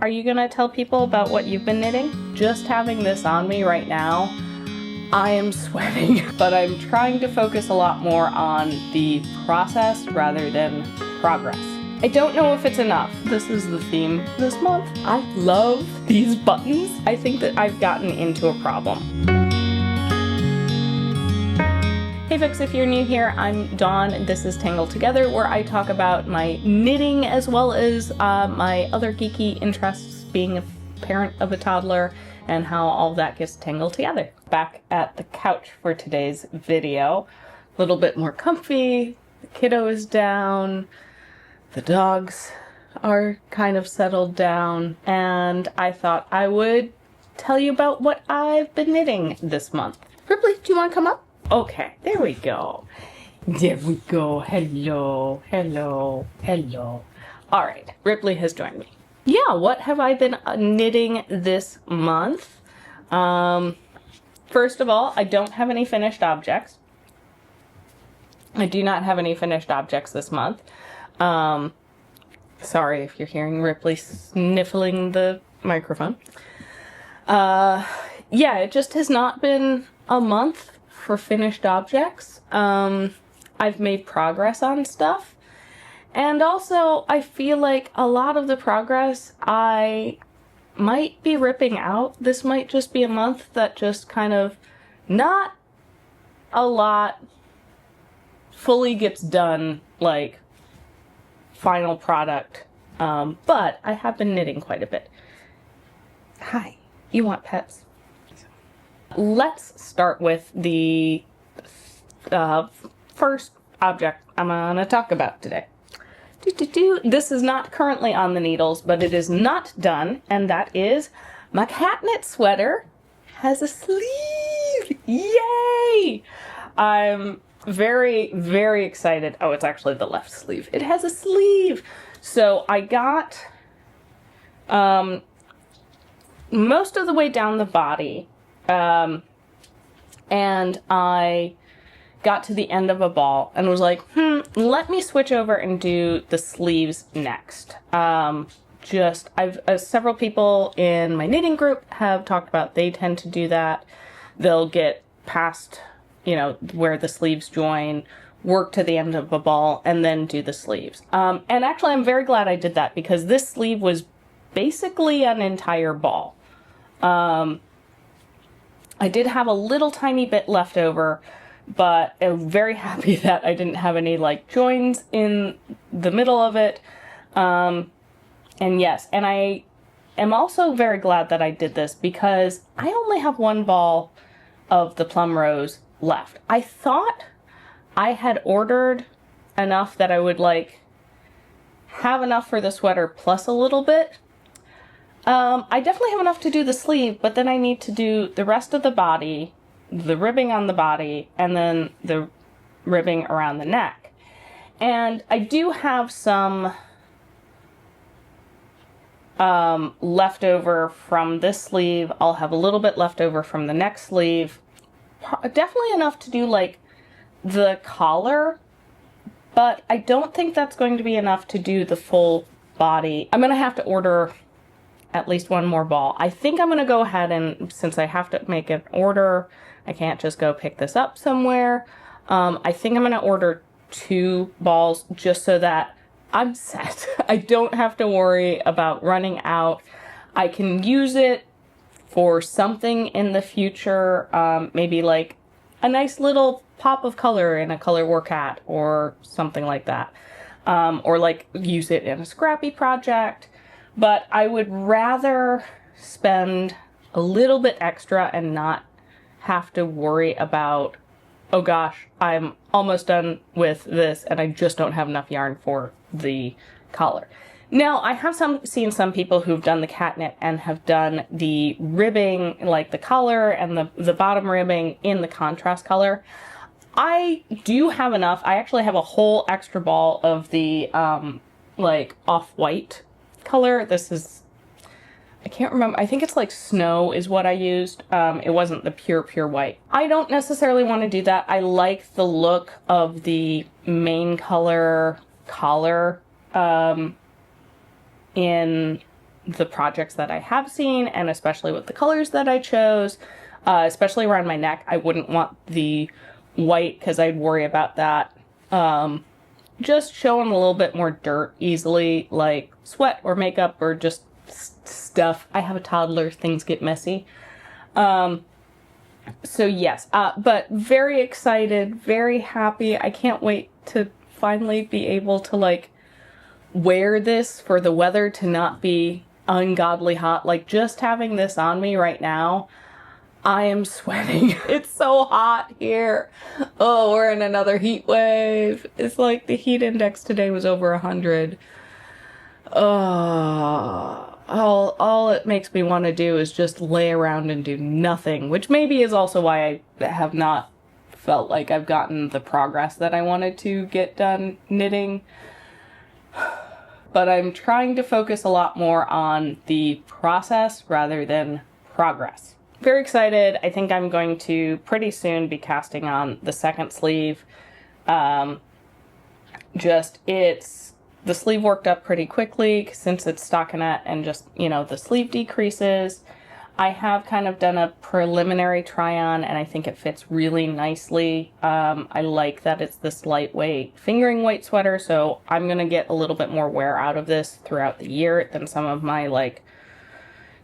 Are you gonna tell people about what you've been knitting? Just having this on me right now, I am sweating, but I'm trying to focus a lot more on the process rather than progress. I don't know if it's enough. This is the theme this month. I love these buttons. I think that I've gotten into a problem. Hey folks, if you're new here, I'm Dawn, and this is Tangled Together, where I talk about my knitting as well as my other geeky interests, being a parent of a toddler, and how all that gets tangled together. Back at the couch for today's video. A little bit more comfy, the kiddo is down, the dogs are kind of settled down, and I thought I would tell you about what I've been knitting this month. Ripley, do you want to come up? Okay, there we go. There we go. Hello, hello, hello. All right, Ripley has joined me. Yeah, what have I been knitting this month? First of all, I don't have any finished objects. I do not have any finished objects this month. Sorry if you're hearing Ripley sniffling the microphone. Yeah, it just has not been a month for finished objects. I've made progress on stuff. And also, I feel like a lot of the progress I might be ripping out. This might just be a month that just kind of not a lot fully gets done, like final product. But I have been knitting quite a bit. Hi, you want pets? Let's start with the first object I'm gonna talk about today. This is not currently on the needles, but it is not done, and that is my CatKnit sweater has a sleeve. Yay! I'm very, very excited. Oh, it's actually the left sleeve. It has a sleeve. So I got most of the way down the body, and I got to the end of a ball and was like, let me switch over and do the sleeves next. Several people in my knitting group have talked about they tend to do that. They'll get past, where the sleeves join, work to the end of a ball, and then do the sleeves. And actually, I'm very glad I did that because this sleeve was basically an entire ball. I did have a little tiny bit left over, but I'm very happy that I didn't have any joins in the middle of it. And yes, and I am also very glad that I did this because I only have one ball of the plum rose left. I thought I had ordered enough that I would have enough for the sweater plus a little bit. I definitely have enough to do the sleeve, but then I need to do the rest of the body, the ribbing on the body, and then the ribbing around the neck. And I do have some leftover from this sleeve. I'll have a little bit left over from the next sleeve. Definitely enough to do the collar, but I don't think that's going to be enough to do the full body. I'm going to have to order at least one more ball. I think I'm going to go ahead and, since I have to make an order, I can't just go pick this up somewhere. I think I'm going to order 2 balls just so that I'm set. I don't have to worry about running out. I can use it for something in the future, maybe a nice little pop of color in a color work hat or something like that. Or use it in a scrappy project. But I would rather spend a little bit extra and not have to worry about, oh gosh, I'm almost done with this and I just don't have enough yarn for the collar. Now, I have seen some people who've done the CatKnit and have done the ribbing, the collar and the bottom ribbing in the contrast color. I do have enough. I actually have a whole extra ball of the off-white color. This is, I can't remember, I think it's snow is what I used. It wasn't the pure white. I don't necessarily want to do that. I like the look of the main color collar in the projects that I have seen, and especially with the colors that I chose, especially around my neck. I wouldn't want the white because I'd worry about that just showing a little bit more dirt easily, like sweat or makeup or just stuff. I have a toddler, things get messy. So yes, but very excited, very happy. I can't wait to finally be able to like wear this for the weather to not be ungodly hot. Like just having this on me right now, I am sweating. It's so hot here. Oh, we're in another heat wave. It's like the heat index today was over 100. All it makes me want to do is just lay around and do nothing, which maybe is also why I have not felt like I've gotten the progress that I wanted to get done knitting. But I'm trying to focus a lot more on the process rather than progress. Very excited. I think I'm going to pretty soon be casting on the second sleeve. The sleeve worked up pretty quickly since it's stockinette and just, you know, the sleeve decreases. I have kind of done a preliminary try on and I think it fits really nicely. I like that it's this lightweight fingering weight sweater, so I'm going to get a little bit more wear out of this throughout the year than some of my like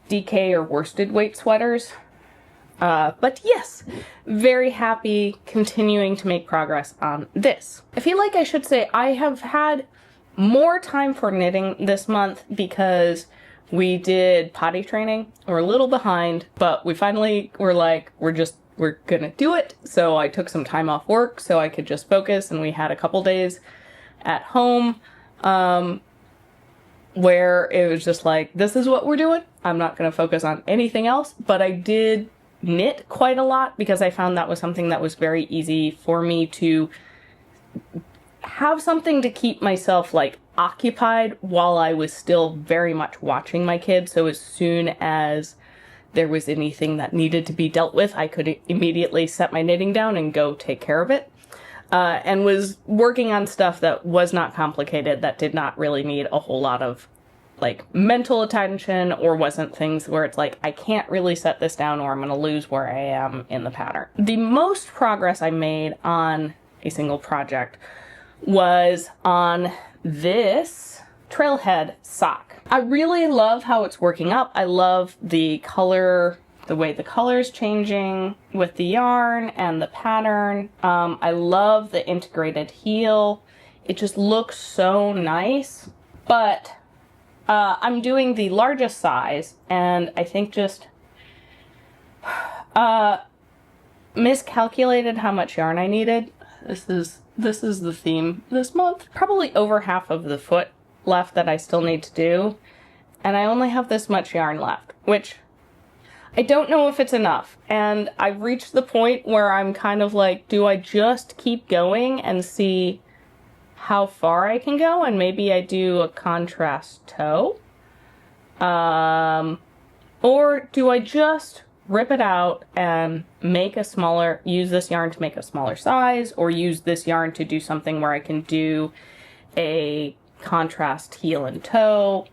DK or worsted weight sweaters. But yes, very happy continuing to make progress on this. I feel like I should say I have had more time for knitting this month because we did potty training. We're a little behind, but we finally were like, we're gonna do it. So I took some time off work so I could just focus, and we had a couple days at home where it was just like, this is what we're doing. I'm not gonna focus on anything else, but I did knit quite a lot because I found that was something that was very easy for me to have something to keep myself like occupied while I was still very much watching my kids. So as soon as there was anything that needed to be dealt with, I could immediately set my knitting down and go take care of it. And was working on stuff that was not complicated, that did not really need a whole lot of like mental attention, or wasn't things where it's like, I can't really set this down or I'm going to lose where I am in the pattern. The most progress I made on a single project was on this Trailhead sock. I really love how it's working up. I love the color, the way the color's changing with the yarn and the pattern. I love the integrated heel. It just looks so nice, but I'm doing the largest size, and I think just miscalculated how much yarn I needed. This is the theme this month. Probably over half of the foot left that I still need to do, and I only have this much yarn left, which I don't know if it's enough. And I've reached the point where I'm kind of like, do I just keep going and see how far I can go, and maybe I do a contrast toe? Or do I just rip it out and make a smaller, use this yarn to make a smaller size, or use this yarn to do something where I can do a contrast heel and toe?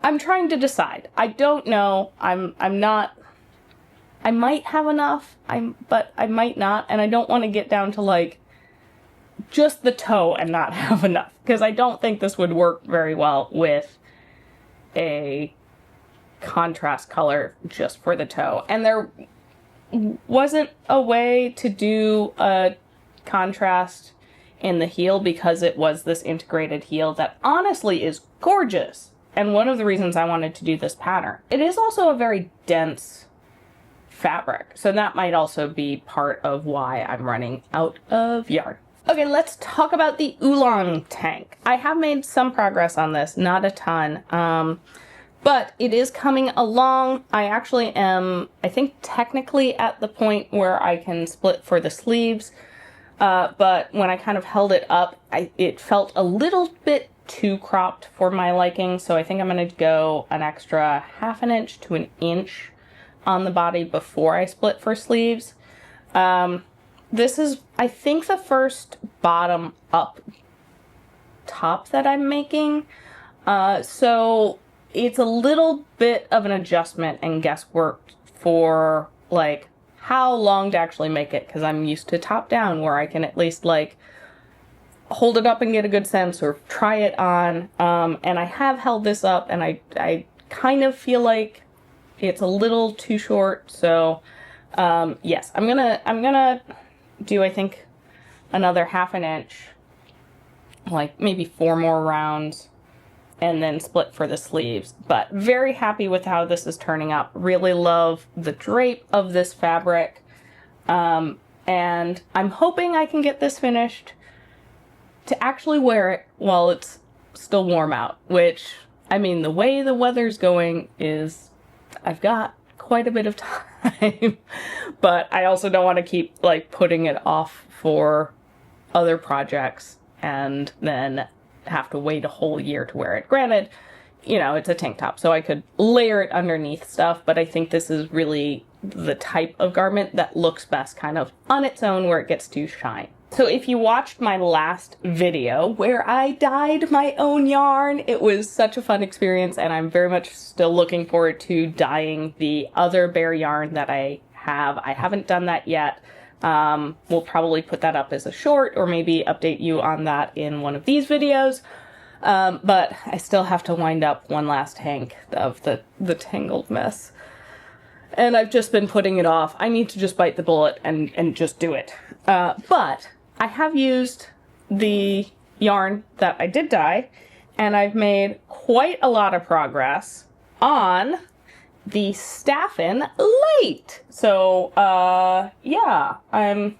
I'm trying to decide. I don't know. I'm not, I might have enough, but I might not, and I don't want to get down to like just the toe and not have enough, because I don't think this would work very well with a contrast color just for the toe. And there wasn't a way to do a contrast in the heel because it was this integrated heel that honestly is gorgeous, and one of the reasons I wanted to do this pattern. It is also a very dense fabric, so that might also be part of why I'm running out of yarn. Okay, let's talk about the Oolong tank. I have made some progress on this, not a ton, but it is coming along. I actually am, I think, technically at the point where I can split for the sleeves, but when I kind of held it up, it felt a little bit too cropped for my liking, so I think I'm going to go an extra ½ an inch to an inch on the body before I split for sleeves. This is, I think, the first bottom up top that I'm making. So it's a little bit of an adjustment and guesswork for like how long to actually make it, because I'm used to top down where I can at least like hold it up and get a good sense or try it on. And I have held this up and I kind of feel like it's a little too short. So yes, I'm gonna do, I think, another half an inch, like maybe 4 more rounds, and then split for the sleeves. But very happy with how this is turning out. Really love the drape of this fabric. And I'm hoping I can get this finished to actually wear it while it's still warm out, which, I mean, the way the weather's going is I've got quite a bit of time, but I also don't want to keep like putting it off for other projects and then have to wait a whole year to wear it. Granted, you know, it's a tank top, so I could layer it underneath stuff, but I think this is really the type of garment that looks best kind of on its own where it gets to shine. So if you watched my last video where I dyed my own yarn, it was such a fun experience, and I'm very much still looking forward to dyeing the other bare yarn that I have. I haven't done that yet. We'll probably put that up as a short or maybe update you on that in one of these videos. But I still have to wind up one last hank of the Tangled mess. And I've just been putting it off. I need to just bite the bullet and just do it. But I have used the yarn that I did dye, and I've made quite a lot of progress on the Staffin Lite. So, yeah, I'm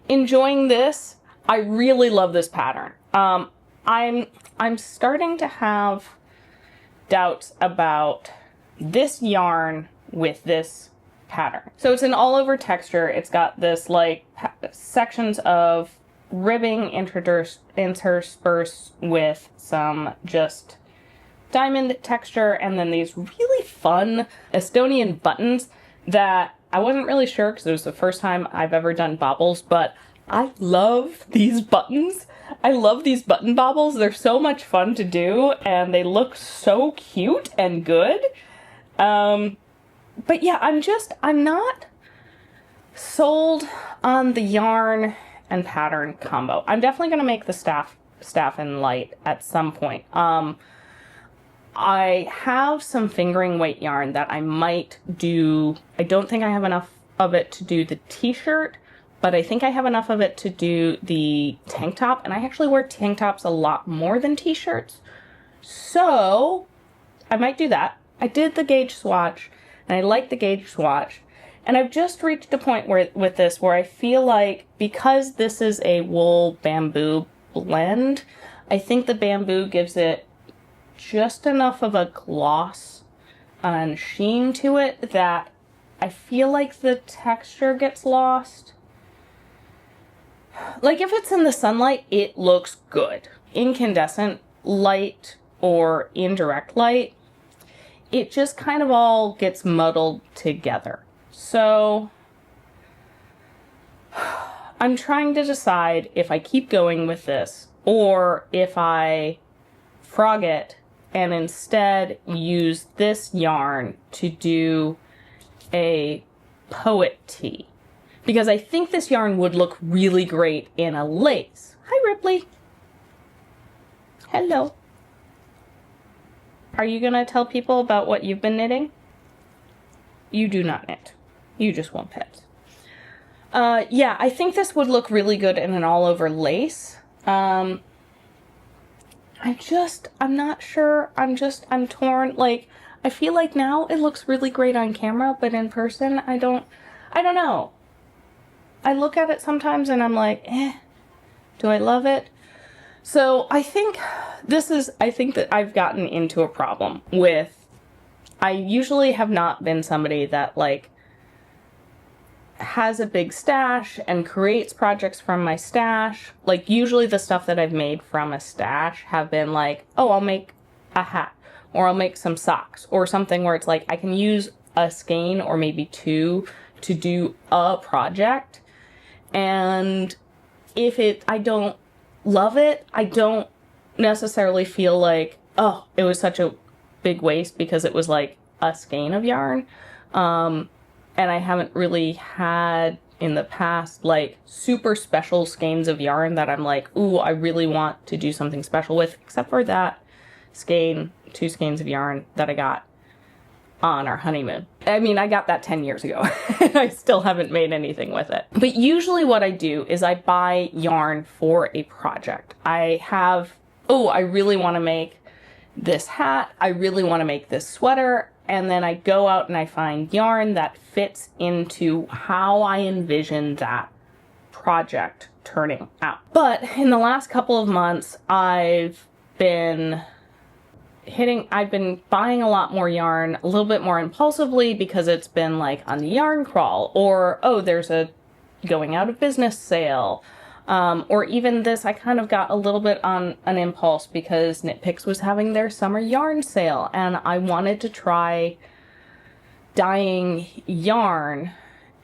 enjoying this. I really love this pattern. I'm starting to have doubts about this yarn with this pattern. So it's an all over texture. It's got this like sections of ribbing interspersed with some just diamond texture, and then these really fun Estonian buttons that I wasn't really sure because it was the first time I've ever done baubles, but I love these buttons. I love these button baubles. They're so much fun to do, and they look so cute and good. But yeah, I'm not sold on the yarn and pattern combo. I'm definitely going to make the Staffin Lite at some point. I have some fingering weight yarn that I might do. I don't think I have enough of it to do the t-shirt, but I think I have enough of it to do the tank top, and I actually wear tank tops a lot more than t-shirts. So I might do that. I did the gauge swatch, and I like the gauge swatch, and I've just reached a point where with this where I feel like because this is a wool bamboo blend, I think the bamboo gives it just enough of a gloss and sheen to it that I feel like the texture gets lost. Like if it's in the sunlight, it looks good. Incandescent light or indirect light, it just kind of all gets muddled together. So I'm trying to decide if I keep going with this or if I frog it and instead use this yarn to do a poet tee. Because I think this yarn would look really great in a lace. Hi, Ripley. Hello. Are you gonna tell people about what you've been knitting? You do not knit. You just want pets. Yeah, I think this would look really good in an all-over lace. I'm not sure. I'm torn. Like, I feel like now it looks really great on camera, but in person, I don't know. I look at it sometimes and I'm like, do I love it? So I think that I've gotten into a problem with, I usually have not been somebody that like has a big stash and creates projects from my stash. Like usually the stuff that I've made from a stash have been like, oh, I'll make a hat or I'll make some socks or something where it's like I can use a skein or maybe two to do a project. And if I don't love it, I don't necessarily feel like, oh, it was such a big waste because it was like a skein of yarn. And I haven't really had in the past like super special skeins of yarn that I'm like, ooh, I really want to do something special with, except for that skein, 2 skeins of yarn that I got on our honeymoon. I mean, I got that 10 years ago and I still haven't made anything with it. But usually what I do is I buy yarn for a project. I have, oh, I really want to make this hat. I really want to make this sweater. And then I go out and I find yarn that fits into how I envision that project turning out. But in the last couple of months, I've been buying a lot more yarn, a little bit more impulsively, because it's been like on the yarn crawl, or, oh, there's a going out of business sale. Or even this, I kind of got a little bit on an impulse because Knit Picks was having their summer yarn sale and I wanted to try dyeing yarn.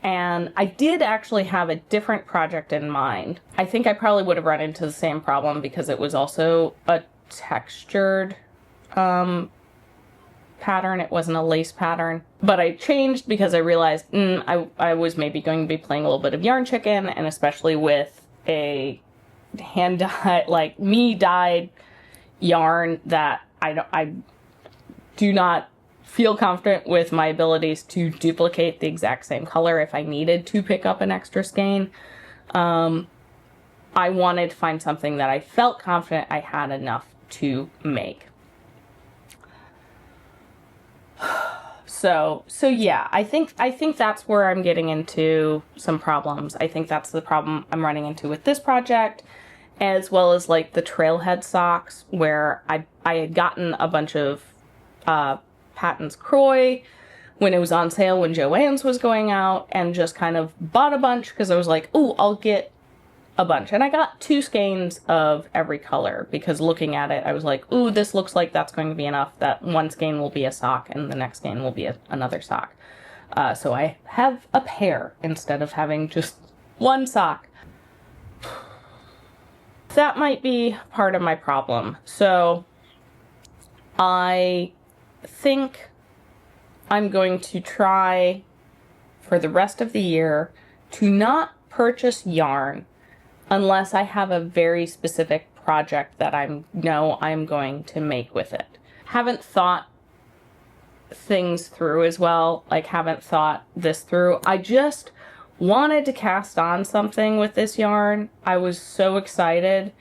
And I did actually have a different project in mind. I think I probably would have run into the same problem because it was also a textured pattern. It wasn't a lace pattern, but I changed because I realized I was maybe going to be playing a little bit of yarn chicken, and especially with a hand dyed, like me dyed yarn that I do not feel confident with my abilities to duplicate the exact same color if I needed to pick up an extra skein. I wanted to find something that I felt confident I had enough to make. So yeah, I think that's where I'm getting into some problems. I think that's the problem I'm running into with this project, as well as like the Trailhead socks, where I had gotten a bunch of Patton's Croy when it was on sale when Joann's was going out, and just kind of bought a bunch because I was like, ooh, I'll get a bunch. And I got 2 skeins of every color because looking at it, I was like, ooh, this looks like that's going to be enough. That one skein will be a sock and the next skein will be another sock. So I have a pair instead of having just one sock. That might be part of my problem. So I think I'm going to try for the rest of the year to not purchase yarn unless I have a very specific project that I'm going to make with it. Haven't thought things through as well, like haven't thought this through. I just wanted to cast on something with this yarn. I was so excited.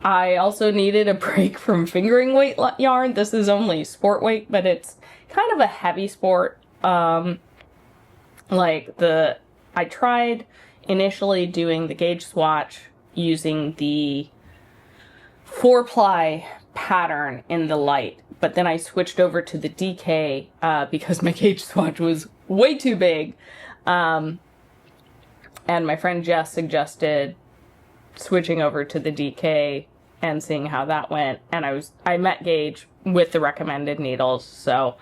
I also needed a break from fingering weight yarn. This is only sport weight, but it's kind of a heavy sport. I tried initially doing the gauge swatch using the 4-ply pattern in the Lite, but then I switched over to the DK because my gauge swatch was way too big. And my friend Jess suggested switching over to the DK and seeing how that went. And I met Gauge with the recommended needles, so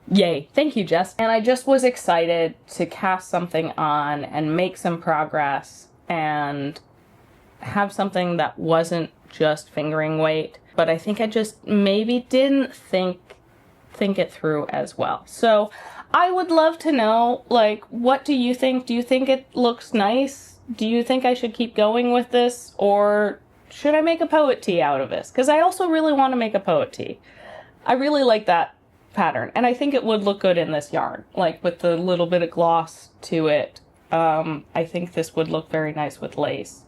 yay. Thank you, Jess. And I just was excited to cast something on and make some progress and have something that wasn't just fingering weight. But I think I just maybe didn't think it through as well. So I would love to know, like, what do you think? Do you think it looks nice? Do you think I should keep going with this? Or should I make a poet tee out of this? Because I also really want to make a poet tee. I really like that pattern, and I think it would look good in this yarn, like with the little bit of gloss to it. I think this would look very nice with lace.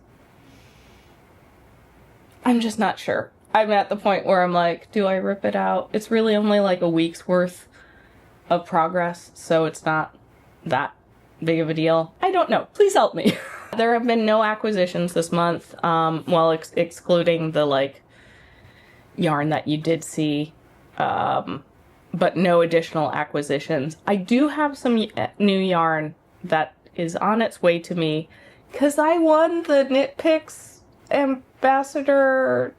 I'm just not sure. I'm at the point where I'm like, do I rip it out? It's really only like a week's worth of progress, so it's not that big of a deal. I don't know. Please help me. There have been no acquisitions this month, excluding the like yarn that you did see, but no additional acquisitions. I do have some new yarn that is on its way to me because I won the Knit Picks ambassador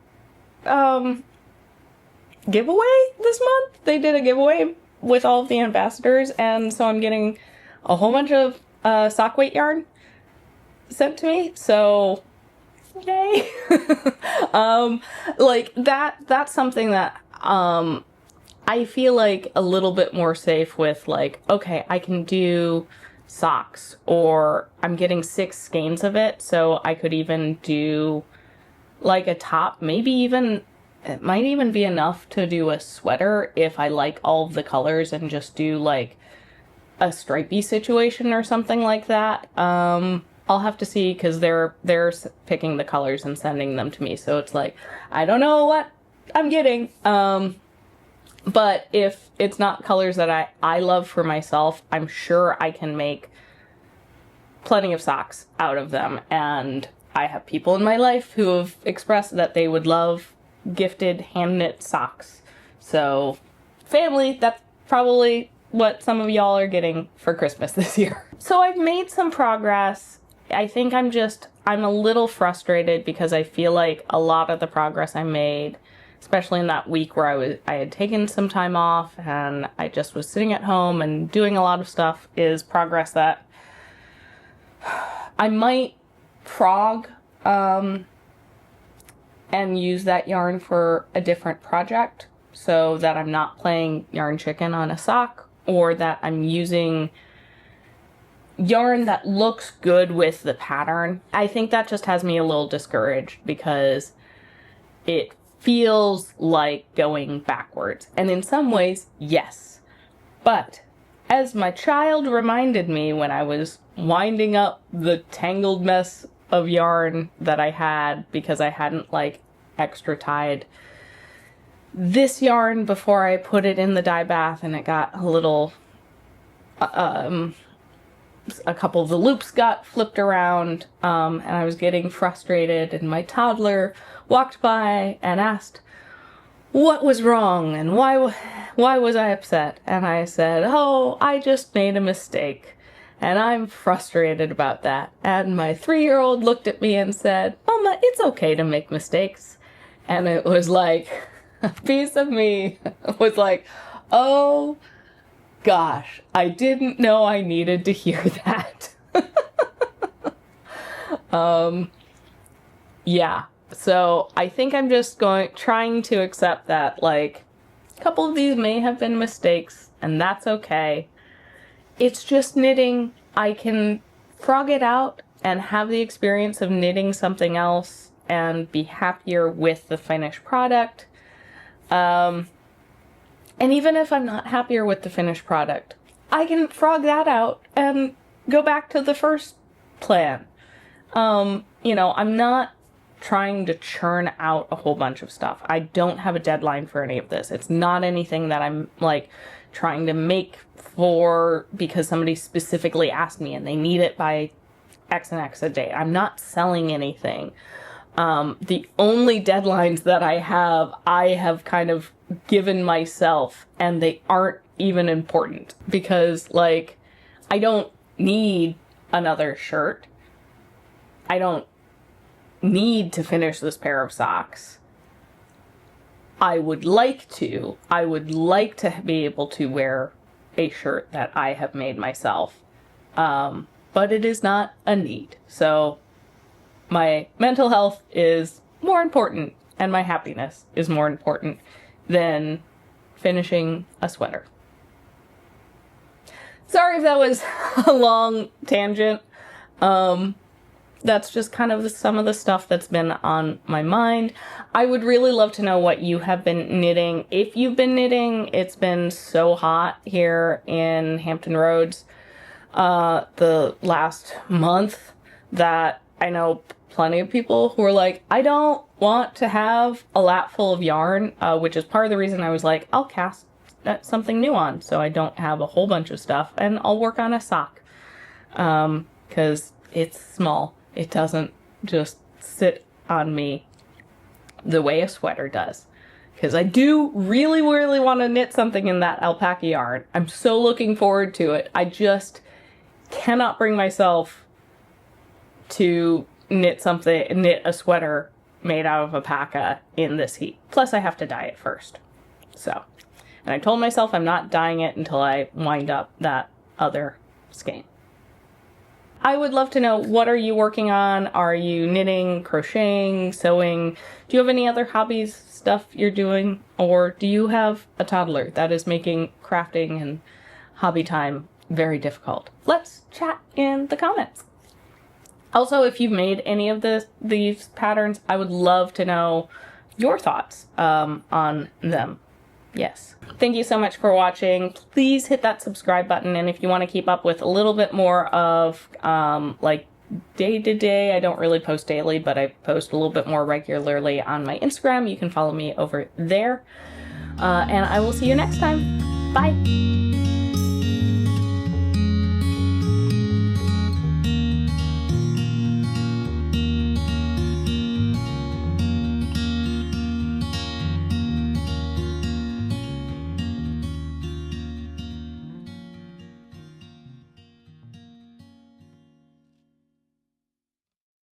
giveaway this month. They did a giveaway with all of the ambassadors, and so I'm getting a whole bunch of sock weight yarn sent to me. So Yay! Like that's something that I feel like a little bit more safe with, like, okay, I can do socks, or I'm getting 6 skeins of it, so I could even do like a top, maybe even, it might even be enough to do a sweater if I like all of the colors and just do like a stripey situation or something like that. I'll have to see, because they're picking the colors and sending them to me, so it's like, I don't know what I'm getting. But if it's not colors that I love for myself, I'm sure I can make plenty of socks out of them. And I have people in my life who have expressed that they would love gifted hand-knit socks. So, family, that's probably what some of y'all are getting for Christmas this year. So I've made some progress. I think I'm a little frustrated because I feel like a lot of the progress I made, especially in that week where I had taken some time off and I just was sitting at home and doing a lot of stuff, is progress that I might frog and use that yarn for a different project, so that I'm not playing yarn chicken on a sock, or that I'm using yarn that looks good with the pattern. I think that just has me a little discouraged because it feels like going backwards. And in some ways, yes. But as my child reminded me when I was winding up the tangled mess of yarn that I had because I hadn't like extra tied this yarn before I put it in the dye bath, and it got a little, a couple of the loops got flipped around, and I was getting frustrated, and my toddler walked by and asked what was wrong and why was I upset, and I said, oh, I just made a mistake and I'm frustrated about that. And my 3-year-old looked at me and said, Mama, it's okay to make mistakes. And it was like, a piece of me was like, oh gosh, I didn't know I needed to hear that. Yeah, so I think I'm just trying to accept that, like, a couple of these may have been mistakes, and that's okay. It's just knitting. I can frog it out and have the experience of knitting something else and be happier with the finished product. And even if I'm not happier with the finished product, I can frog that out and go back to the first plan. You know, I'm not trying to churn out a whole bunch of stuff. I don't have a deadline for any of this. It's not anything that I'm like trying to make for because somebody specifically asked me and they need it by X and X a day. I'm not selling anything. The only deadlines that I have kind of given myself, and they aren't even important because, like, I don't need another shirt. I don't need to finish this pair of socks. I would like to be able to wear a shirt that I have made myself. But it is not a need. So my mental health is more important, and my happiness is more important than finishing a sweater. Sorry if that was a long tangent. That's just kind of some of the stuff that's been on my mind. I would really love to know what you have been knitting. If you've been knitting, it's been so hot here in Hampton Roads the last month that I know plenty of people who are like, I don't want to have a lap full of yarn, which is part of the reason I was like, I'll cast something new on so I don't have a whole bunch of stuff, and I'll work on a sock because it's small. It doesn't just sit on me the way a sweater does. Because I do really, really want to knit something in that alpaca yarn. I'm so looking forward to it. I just cannot bring myself to knit a sweater made out of alpaca in this heat. Plus I have to dye it first. So, and I told myself I'm not dyeing it until I wind up that other skein. I would love to know, what are you working on? Are you knitting, crocheting, sewing? Do you have any other hobbies, stuff you're doing? Or do you have a toddler that is making crafting and hobby time very difficult? Let's chat in the comments. Also, if you've made any of these patterns, I would love to know your thoughts on them. Yes. Thank you so much for watching. Please hit that subscribe button, and if you want to keep up with a little bit more of like day to day, I don't really post daily, but I post a little bit more regularly on my Instagram. You can follow me over there. And I will see you next time. Bye.